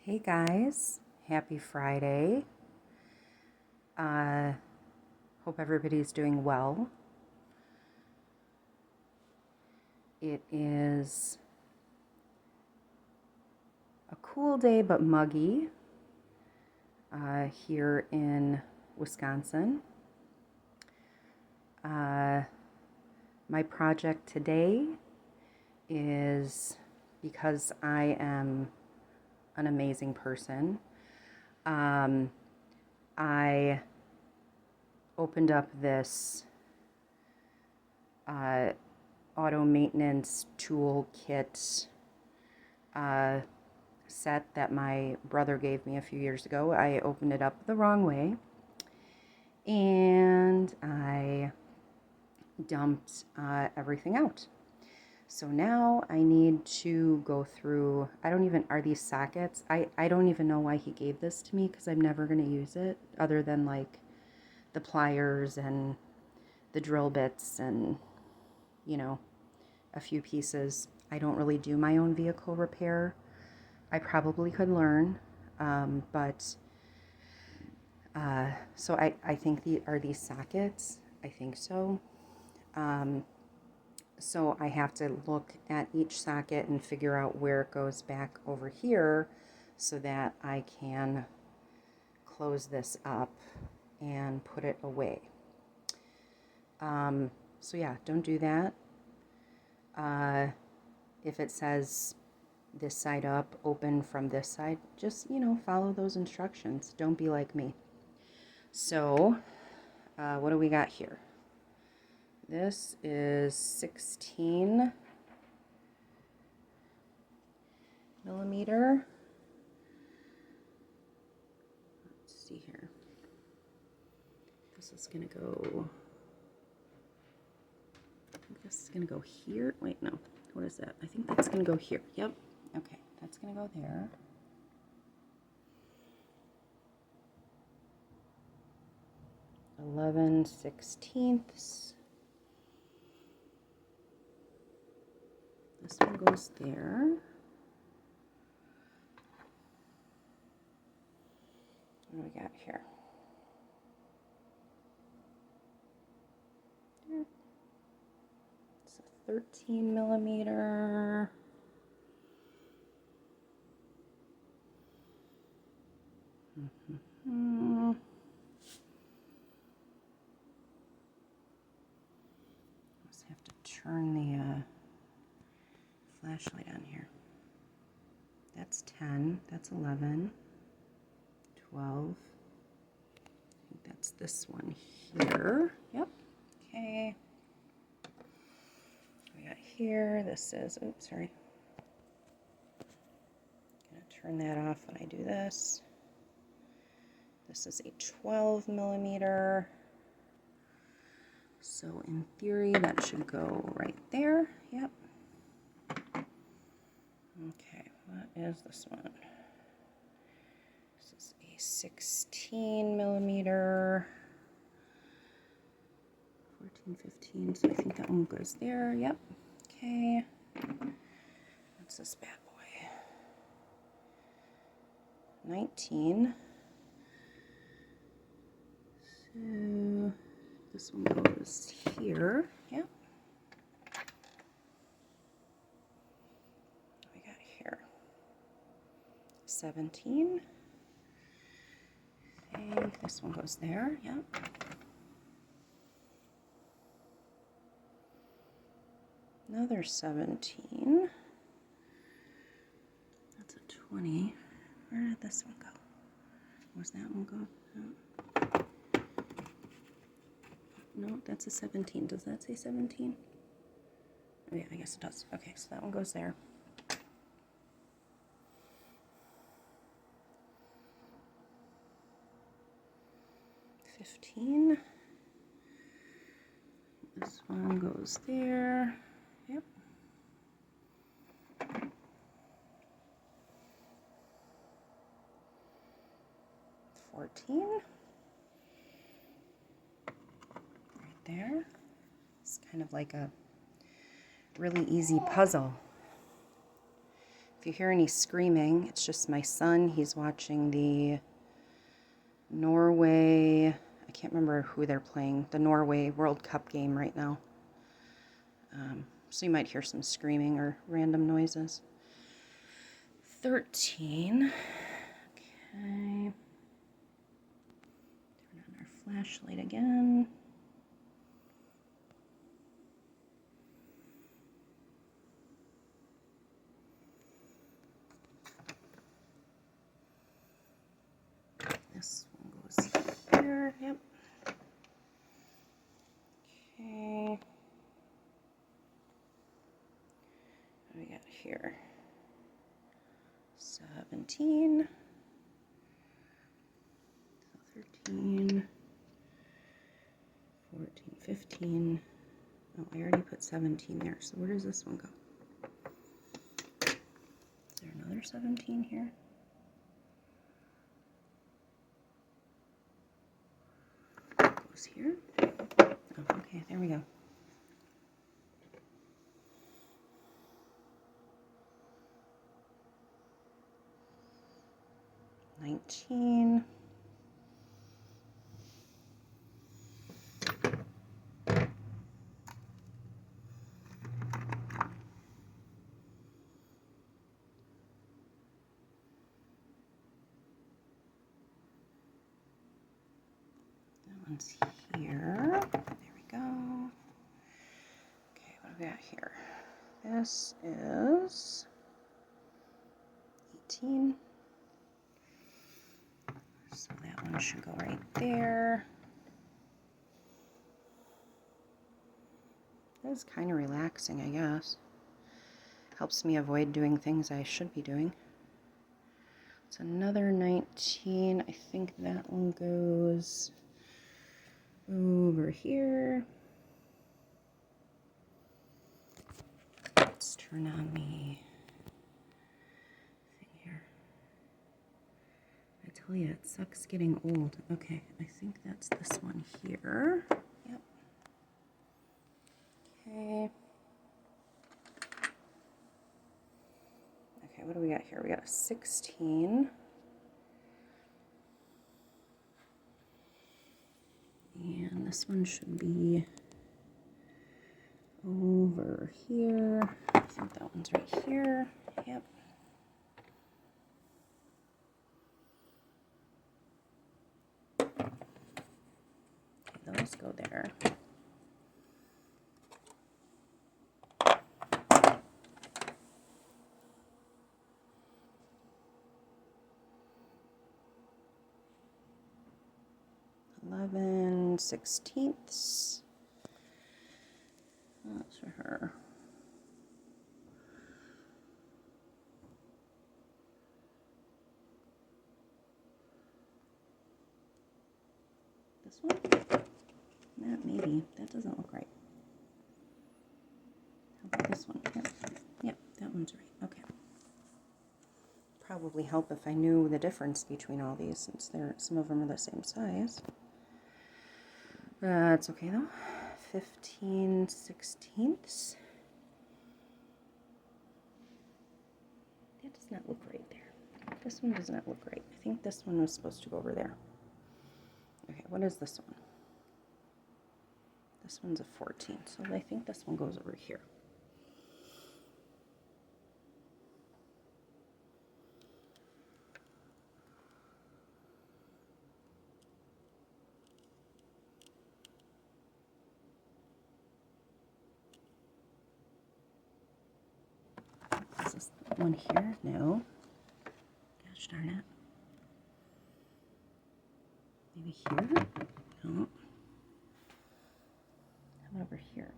Hey guys, happy Friday. Uh, Hope everybody's doing well. It is a cool day but muggy here in Wisconsin. My project today is because I am an amazing person. I opened up this auto maintenance tool kit set that my brother gave me a few years ago. I opened it up the wrong way and I dumped everything out. So now I need to go through, are these sockets? I don't even know why he gave this to me because I'm never going to use it other than like the pliers and the drill bits and, a few pieces. I don't really do my own vehicle repair. I probably could learn, but so I think are these sockets? I think so. So I have to look at each socket and figure out where it goes back over here so that I can close this up and put it away. So yeah, don't do that. If it says this side up, open from this side, just, follow those instructions. Don't be like me. So, what do we got here? This is 16 millimeter. Let's see here. This is going to go, I think this is going to go here. Wait, no. What is that? I think that's going to go here. Yep. Okay, that's going to go there. Eleven sixteenths. This one goes there. What do we got here? It's a 13 millimeter. Just have to turn the flashlight on here. That's 10, that's 11, 12. I think that's this one here. Yep. Okay. We got here, this is, oops, sorry. Gonna turn that off when I do this. This is a 12 millimeter. So in theory, that should go right there. Yep. Okay, what is this one? This is a 16 millimeter. 14, 15, so I think that one goes there. Yep. Okay. What's this bad boy? 19. So this one goes here. Yep. What we got here? 17. Okay, this one goes there. Yep. Another 17. That's a 20. Where did this one go? Where's that one go? No, that's a 17. Does that say 17? Oh yeah, I guess it does. Okay, so that one goes there. $15. This one goes there. Yep. 14. Right there. It's kind of like a really easy puzzle. If you hear any screaming, it's just my son. He's watching the Norway, I can't remember who they're playing, the Norway World Cup game right now. So you might hear some screaming or random noises. 13. Okay. Turn on our flashlight again. This one goes here. Yep. Okay. What do we got here? 17. 13. 14, 15. Oh, I already put 17 there. So where does this one go? Is there another 17 here? Goes here. Oh, okay, there we go. 19. That one's here. There we go. Okay, what do we got here? This is 18. So that one should go right there. That is kind of relaxing, I guess. Helps me avoid doing things I should be doing. It's another 19. I think that one goes over here. Let's turn on the thing here. I tell you, it sucks getting old. Okay, I think that's this one here. Yep. Okay. Okay, what do we got here? We got a 16. And this one should be over here. I think that one's right here. Yep. Okay, those go there. Eleven 16ths. That's for her. This one? That maybe. That doesn't look right. How about this one? Yep, that one's right. Okay. Probably help if I knew the difference between all these, since some of them are the same size. It's okay though. 15 16ths. That does not look right there. This one does not look right. I think this one was supposed to go over there. Okay, what is this one? This one's a 14, so I think this one goes over here. Is this one here? No. Gosh darn it. Maybe here? No. How about over here?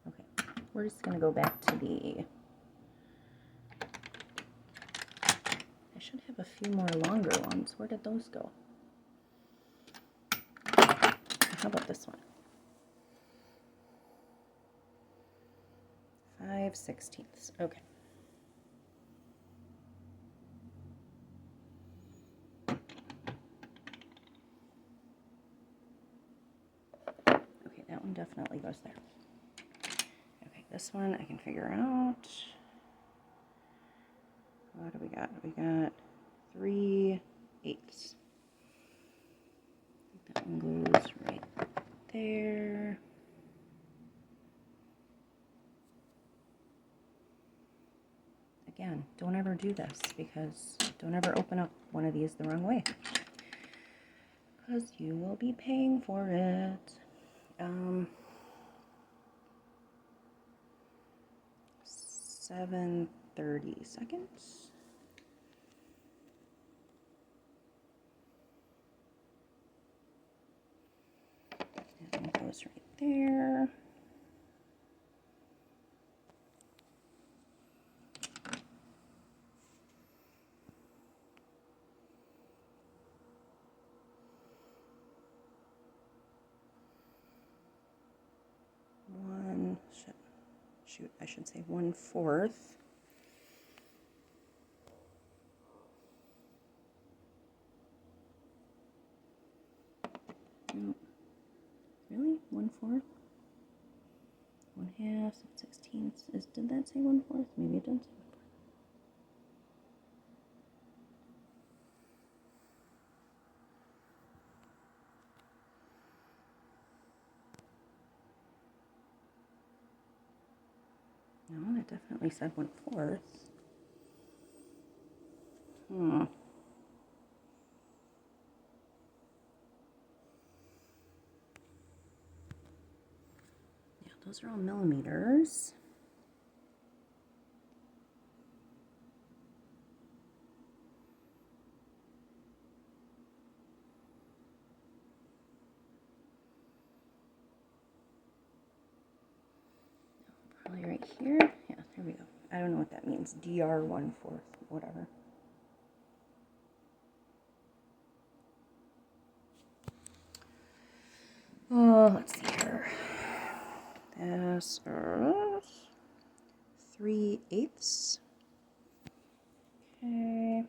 Okay, we're just going to go back to the... I should have a few more longer ones. Where did those go? How about this one? 5, 5/16. Okay. Okay, that one definitely goes there. Okay, this one I can figure out. What do we got? We got 3/8. That one goes right there. Again, don't ever do this, because don't ever open up one of these the wrong way, because you will be paying for it. 7/30. That one goes right there. I should say 1/4. No, really? 1/4? 1/2, 7/16. Did that say 1/4? Maybe it didn't say 1/4. No, it definitely said 1/4. Yeah, those are all millimeters. Probably right here. Yeah, there we go. I don't know what that means. DR 1/4, whatever. Oh, let's see here. This is 3/8. Okay.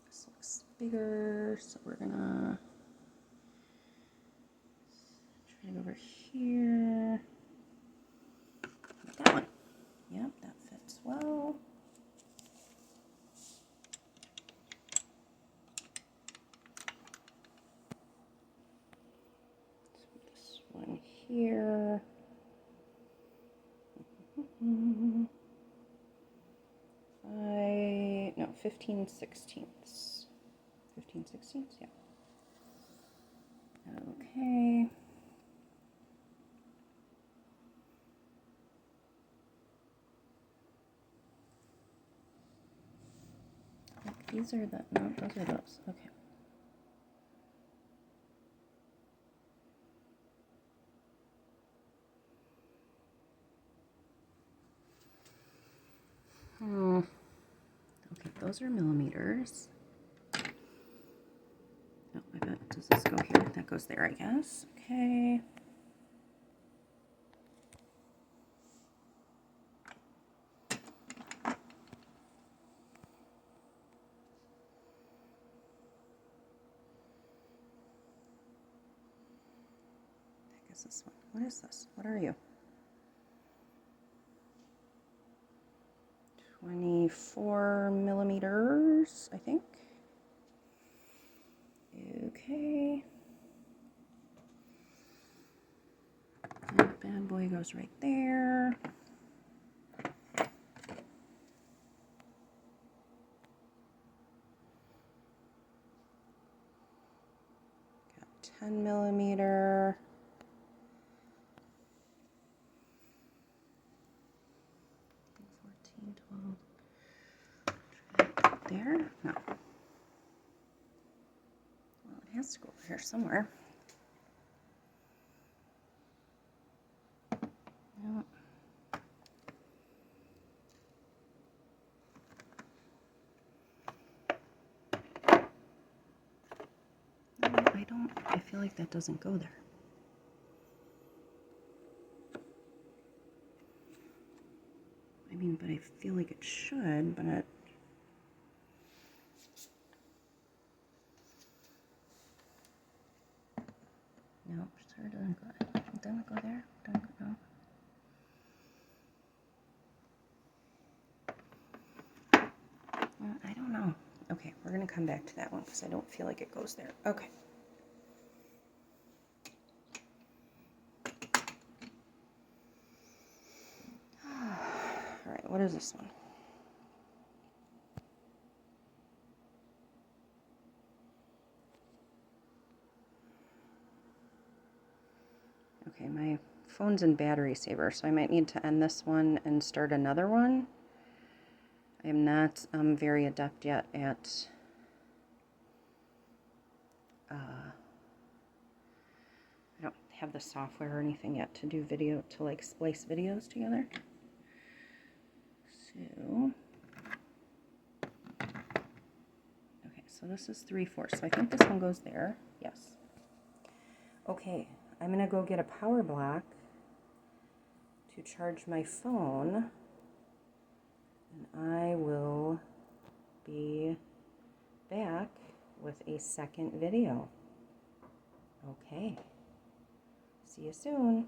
This looks bigger, so we're gonna try it over here. That one. Yep, that fits well. This one here. 15/16. 15/16, yeah. Okay. These are the, no, those are those. Okay. Okay, those are millimeters. Oh, I bet, does this go here? That goes there, I guess. Okay. What is this one? What is this? What are you? 24 millimeters, I think. Okay. That bad boy goes right there. Got 10 millimeter. There? No. Well, it has to go over here somewhere. No. No, I don't. I feel like that doesn't go there. mean, but I feel like it should, but no, sure doesn't go. Doesn't go there. Doesn't go. No. Well, I don't know. Okay, we're gonna come back to that one because I don't feel like it goes there. Okay. All right, what is this one? Okay, my phone's in battery saver, so I might need to end this one and start another one. I am not very adept yet at I don't have the software or anything yet to do video, to like splice videos together. So, okay, so this is 3/4, so I think this one goes there. Yes. Okay, I'm gonna go get a power block to charge my phone, and I will be back with a second video. Okay, see you soon.